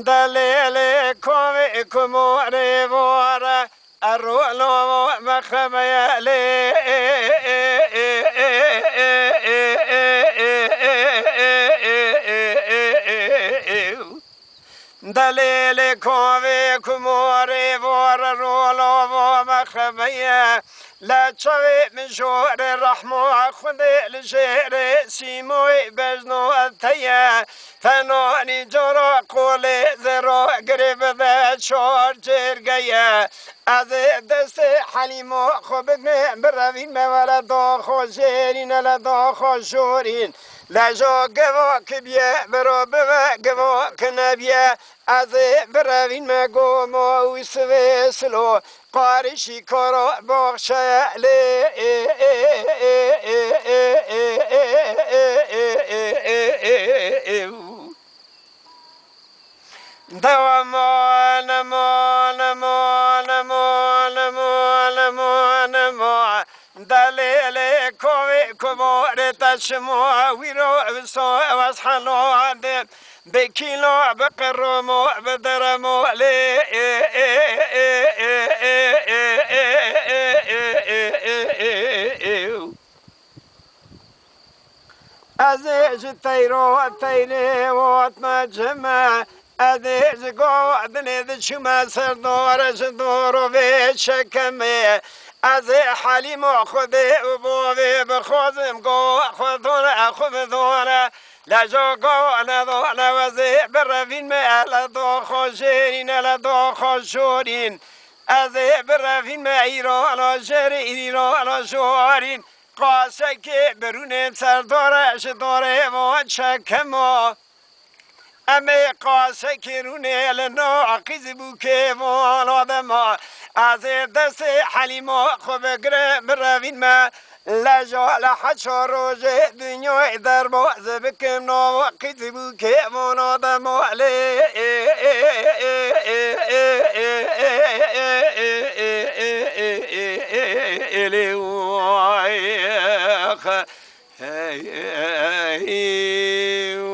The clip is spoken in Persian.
دلیل کوی کموری واره ارولو مخمیلی دلیل کوی کموری واره رولو مخمیه لچوی مشور رحمو خودی لشیر سیموی بجنو اتیه فنانی جرا قولی زرا گریب ده چار جرگیه از دست حلیمو خوب بروین مولد خوشیرین لدا خوشورین لجا گوا کبیه برا بوا گوا کنبیه از بروین مگو موسوی سلو قارشی کرا بخشه لی دوامان مان مان مان مان مان مان دلیل کوی کمور تشمو ویرو بسو واسحنو دم بکیلو بقرمو بدرمو لی ازیش تیرو تیری وات مجمع ازیش گودنی دشما سردارش دورو به شکمه از حلیم خودی و بوی بخوزم گو خودونه خودونه لجا گو ندونه وزی بروین محل دو خوشین لدو خوشورین از بروین ما ایران و شهر ایران و شوارین قاسه که برون سردارش داره و چکما امی قاسه که رونه لنا قیز بو که وان آدم از دست حلیما خوب گره بروین ما لجا لحچا روز دنیا در باز بکم نا قیز بو که وان آدم